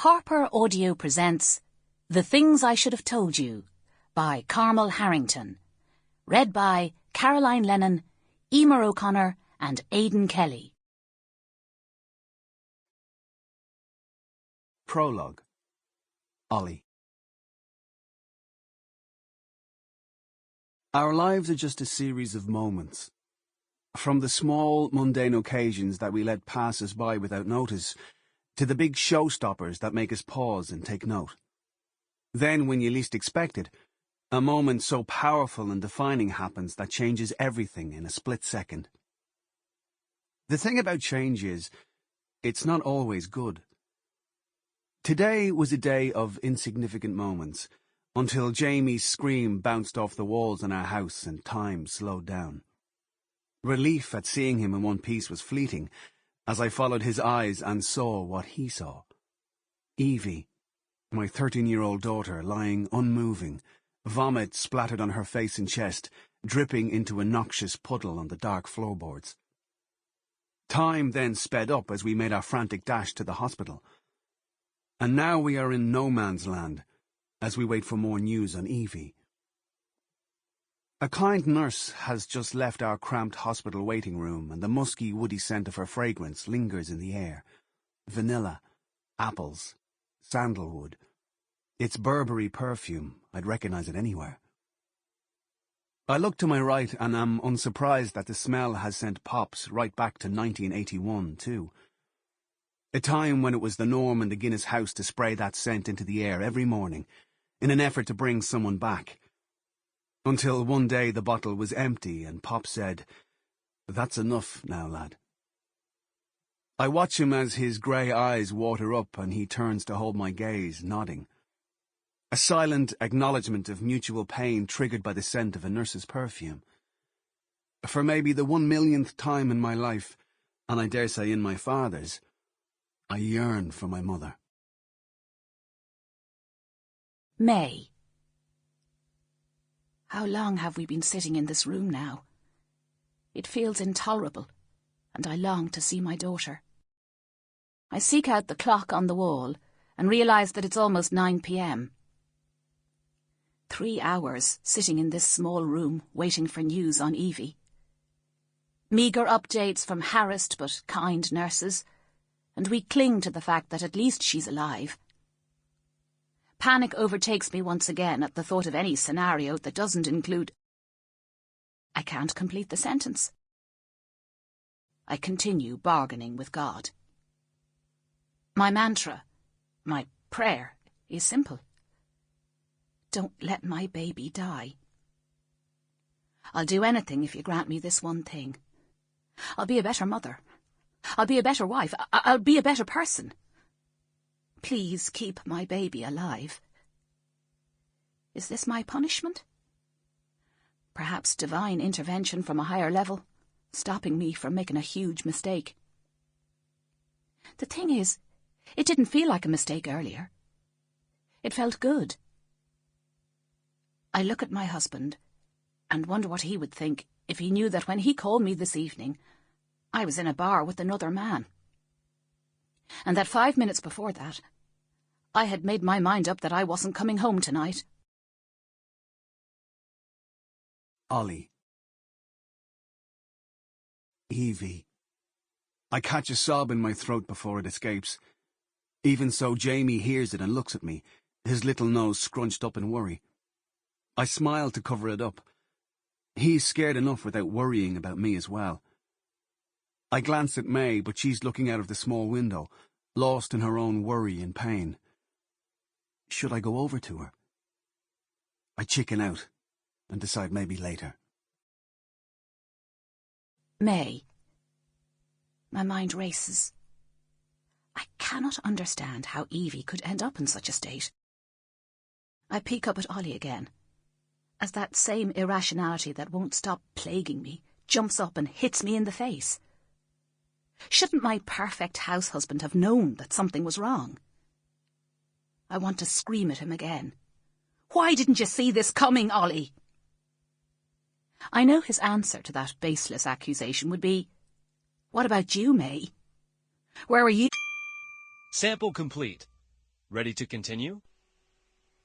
Harper Audio presents The Things I Should Have Told You by Carmel Harrington. Read by Caroline Lennon, Emer O'Connor and Aidan Kelly. Prologue. Olly. Our lives are just a series of moments. From the small, mundane occasions that we let pass us by without notice, to the big showstoppers that make us pause and take note. Then, when you least expect it, a moment so powerful and defining happens that changes everything in a split second. The thing about change is, it's not always good. Today was a day of insignificant moments, until Jamie's scream bounced off the walls in our house and time slowed down. Relief at seeing him in one piece was fleeting, as I followed his eyes and saw what he saw. Evie, my 13-year-old daughter, lying unmoving, vomit splattered on her face and chest, dripping into a noxious puddle on the dark floorboards. Time then sped up as we made our frantic dash to the hospital. And now we are in no man's land, as we wait for more news on Evie. A kind nurse has just left our cramped hospital waiting room, and the musky, woody scent of her fragrance lingers in the air. Vanilla, apples, sandalwood. Its Burberry perfume, I'd recognize it anywhere. I look to my right and am unsurprised that the smell has sent Pops right back to 1981, too. A time when it was the norm in the Guinness house to spray that scent into the air every morning, in an effort to bring someone back. Until one day the bottle was empty and Pop said, "That's enough now, lad." I watch him as his grey eyes water up and he turns to hold my gaze, nodding. A silent acknowledgement of mutual pain triggered by the scent of a nurse's perfume. For maybe the 1,000,000th time in my life, and I dare say in my father's, I yearn for my mother. Mae. How long have we been sitting in this room now? It feels intolerable, and I long to see my daughter. I seek out the clock on the wall and realise that it's almost 9 p.m. 3 hours sitting in this small room waiting for news on Evie. Meagre updates from harassed but kind nurses, and we cling to the fact that at least she's alive. Panic overtakes me once again at the thought of any scenario that doesn't include... I can't complete the sentence. I continue bargaining with God. My mantra, my prayer, is simple. Don't let my baby die. I'll do anything if you grant me this one thing. I'll be a better mother. I'll be a better wife. I'll be a better person. Please keep my baby alive. Is this my punishment? Perhaps divine intervention from a higher level, stopping me from making a huge mistake. The thing is, it didn't feel like a mistake earlier. It felt good. I look at my husband and wonder what he would think if he knew that when he called me this evening, I was in a bar with another man. And that 5 minutes before that, I had made my mind up that I wasn't coming home tonight. Olly. Evie. I catch a sob in my throat before it escapes. Even so, Jamie hears it and looks at me, his little nose scrunched up in worry. I smile to cover it up. He's scared enough without worrying about me as well. I glance at Mae, but she's looking out of the small window, lost in her own worry and pain. Should I go over to her? I chicken out and decide maybe later. Mae. My mind races. I cannot understand how Evie could end up in such a state. I peek up at Olly again, as that same irrationality that won't stop plaguing me jumps up and hits me in the face. Shouldn't my perfect house husband have known that something was wrong? I want to scream at him again. Why didn't you see this coming, Olly? I know his answer to that baseless accusation would be, "What about you, Mae? Where were you?" Sample complete. Ready to continue?